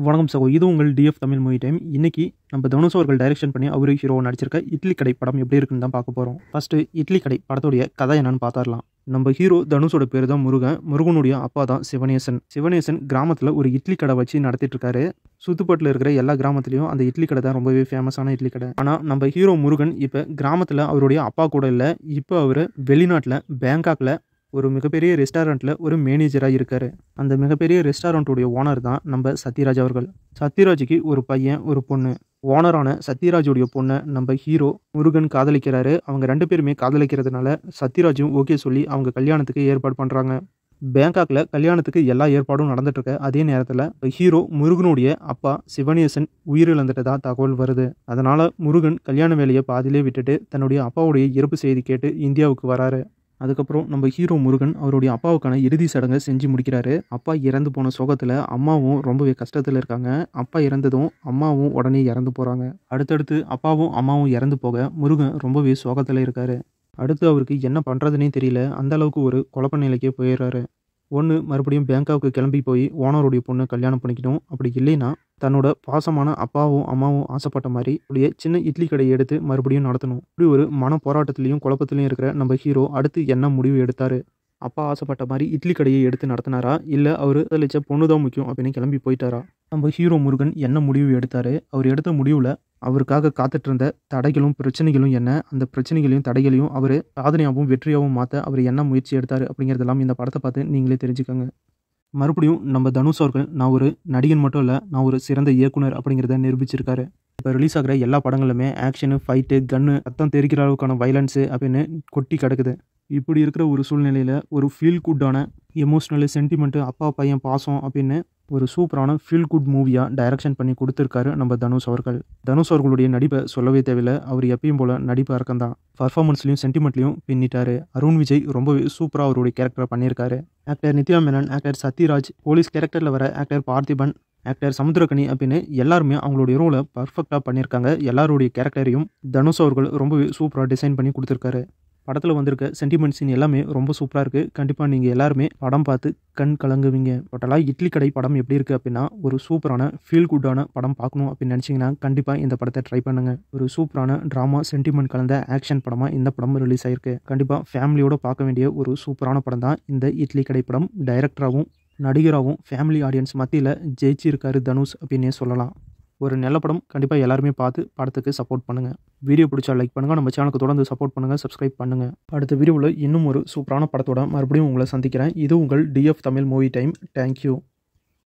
வணக்கம் சகோ, இது உங்கள் டிஎஃப் தமிழ் மூவி டைம். இன்னைக்கு நம்ம தனுஷ் அவர்கள் டைரக்ஷன் பண்ணி அவரு ஹீரோ நடிச்சிருக்க இட்லி கடை படம் எப்படி இருக்குன்னு தான் பார்க்க போகிறோம். ஃபர்ஸ்ட் இட்லி கடை படத்துடைய கதை என்னன்னு பார்த்துடலாம். நம்ம ஹீரோ தனுஷோட பேர் தான் முருகன். முருகனுடைய அப்பா தான் சிவனேசன். சிவனேசன் கிராமத்தில் ஒரு இட்லி கடை வச்சு நடத்திட்டு இருக்காரு. சுத்துப்பட்டில் இருக்கிற எல்லா கிராமத்துலையும் அந்த இட்லி கடை தான் ரொம்பவே ஃபேமஸான இட்லி கடை. ஆனால் நம்ம ஹீரோ முருகன் இப்போ கிராமத்தில் அவருடைய அப்பா கூட இல்லை. இப்போ அவர் வெளிநாட்டில் பேங்காக்கில் ஒரு மிகப்பெரிய ரெஸ்டாரண்ட்டில் ஒரு மேனேஜராக இருக்கார். அந்த மிகப்பெரிய ரெஸ்டாரண்ட்டுடைய ஓனர் தான் நம்ம சத்யராஜ் அவர்கள். சத்யராஜுக்கு ஒரு பையன் ஒரு பொண்ணு. ஓனரான சத்யராஜுடைய பொண்ணை நம்ம ஹீரோ முருகன் காதலிக்கிறாரு. அவங்க 2 பேருமே காதலிக்கிறதுனால சத்யராஜும் ஓகே சொல்லி அவங்க கல்யாணத்துக்கு ஏற்பாடு பண்ணுறாங்க. பேங்காக்கில் கல்யாணத்துக்கு எல்லா ஏற்பாடும் நடந்துட்டுருக்க அதே நேரத்தில் ஹீரோ முருகனுடைய அப்பா சிவனேசன் உயிரிழந்துட்டதா தகவல் வருது. அதனால் முருகன் கல்யாண வேலையை பாதியிலே விட்டுட்டு தன்னுடைய அப்பாவுடைய இறப்பு செய்தி கேட்டு இந்தியாவுக்கு வராரு. அதுக்கப்புறம் நம்ம ஹீரோ முருகன் அவருடைய அப்பாவுக்கான இறுதி சடங்கை செஞ்சு முடிக்கிறாரு. அப்பா இறந்து போன சோகத்தில் அம்மாவும் ரொம்பவே கஷ்டத்தில் இருக்காங்க. அப்பா இறந்ததும் அம்மாவும் உடனே இறந்து போகிறாங்க. அடுத்தடுத்து அப்பாவும் அம்மாவும் இறந்து போக முருகன் ரொம்பவே சோகத்தில் இருக்காரு. அடுத்து அவருக்கு என்ன பண்ணுறதுனே தெரியல. அந்த அளவுக்கு ஒரு குழப்ப நிலைக்கே போயிடுறாரு. ஒன்று மறுபடியும் பேங்காவுக்கு கிளம்பி போய் ஓனருடைய பொண்ணை கல்யாணம் பண்ணிக்கணும். அப்படி இல்லைன்னா தன்னோட பாசமான அப்பாவும் அம்மாவும் ஆசைப்பட்ட மாதிரி அப்படியே சின்ன இட்லி கடையை எடுத்து மறுபடியும் நடத்தணும். இப்படி ஒரு மன போராட்டத்திலையும் குழப்பத்திலையும் இருக்கிற நம்ம ஹீரோ அடுத்து என்ன முடிவு எடுத்தார்? அப்பா ஆசைப்பட்ட மாதிரி இட்லி கடையை எடுத்து நடத்தினாரா, இல்லை அவர் காதலிச்ச பொண்ணு தான் முக்கியம் அப்படின்னு கிளம்பி போயிட்டாரா? நம்ம ஹீரோ முருகன் என்ன முடிவு எடுத்தார்? அவர் எடுத்த முடிவில் அவருக்காக காத்துட்டு இருந்த தடைகளும் பிரச்சனைகளும் என்ன, அந்த பிரச்சனைகளையும் தடைகளையும் அவர் சாதனையாகவும் வெற்றியாகவும் மாற்ற அவர் என்ன முயற்சி எடுத்தார் அப்படிங்கிறதெல்லாம் இந்த படத்தை பார்த்து நீங்களே தெரிஞ்சுக்கோங்க. மறுபடியும் நம்ம தனுஷ் அவர்கள் நான் ஒரு நடிகன் மட்டும் இல்லை, நான் ஒரு சிறந்த இயக்குனர் அப்படிங்கிறத நிரூபிச்சிருக்காரு. இப்போ ரிலீஸ் ஆகிற எல்லா படங்களுமே ஆக்ஷனு, ஃபைட்டு, கன்னு, ரத்தம் தெரிக்கிற அளவுக்கான வைலன்ஸு அப்படின்னு கொட்டி கிடக்குது. இப்படி இருக்கிற ஒரு சூழ்நிலையில் ஒரு ஃபீல் குட்டான எமோஷ்னலு, சென்டிமெண்ட்டு, அப்பா பையன் பாசம் அப்படின்னு ஒரு சூப்பரான ஃபீல் குட் மூவியாக டைரக்ஷன் பண்ணி கொடுத்துருக்காரு நம்ம தனுஷ் அவர்கள். தனுஷ் அவர்களுடைய நடிப்பை சொல்லவே தேவையில்லை. அவர் எப்பயும் போல் நடிப்பு இறக்கம்தான். பர்ஃபார்மன்ஸ்லையும் சென்டிமெண்ட்லையும் பின்னிட்டாரு. அருண் விஜய் ரொம்பவே சூப்பராக அவருடைய கேரக்டரை பண்ணியிருக்காரு. Actor Nithya Menon, actor Sathyaraj, police கேரக்டரில் வர ஆக்டர் பார்த்திபன், ஆக்டர் சமுத்திரக்கனி அப்படின்னு எல்லாருமே அவங்களுடைய ரோலை பர்ஃபெக்டாக பண்ணியிருக்காங்க. எல்லாருடைய கேரக்டரையும் தனுஷ் அவர்கள் ரொம்பவே சூப்பராக டிசைன் பண்ணி கொடுத்துருக்காரு. படத்தில் வந்திருக்க சென்டிமெண்ட் சீன் எல்லாமே ரொம்ப சூப்பராக இருக்குது. கண்டிப்பாக நீங்கள் எல்லாருமே படம் பார்த்து கண் கலங்குவீங்க. டோட்டலாக இட்லி கடை படம் எப்படி இருக்குது அப்படின்னா, ஒரு சூப்பரான ஃபீல் குட்டான படம் பார்க்கணும் அப்படின்னு நினச்சிங்கன்னா கண்டிப்பாக இந்த படத்தை ட்ரை பண்ணுங்கள். ஒரு சூப்பரான ட்ராமா, சென்டிமெண்ட் கலந்த ஆக்ஷன் படமாக இந்த படம் ரிலீஸ் ஆகிருக்கு. கண்டிப்பாக ஃபேமிலியோடு பார்க்க வேண்டிய ஒரு சூப்பரான படம் தான் இந்த இட்லி கடை படம். டைரக்டராகவும் நடிகராகவும் ஃபேமிலி ஆடியன்ஸ் மத்தியில் ஜெயிச்சிருக்காரு தனுஷ் அப்படின்னே சொல்லலாம். ஒரு நல்ல படம். கண்டிப்பாக எல்லாருமே பார்த்து படத்துக்கு சப்போர்ட் பண்ணுங்கள். வீடியோ பிடிச்சா லைக் பண்ணுங்கள். நம்ம சேனலுக்கு தொடர்ந்து சப்போர்ட் பண்ணுங்கள், சப்ஸ்கிரைப் பண்ணுங்கள். அடுத்த வீடியோவில் இன்னும் ஒரு சூப்பரான படத்தோட மறுபடியும் உங்களை சந்திக்கிறேன். இது உங்கள் T F Tamil movie time. Thank you.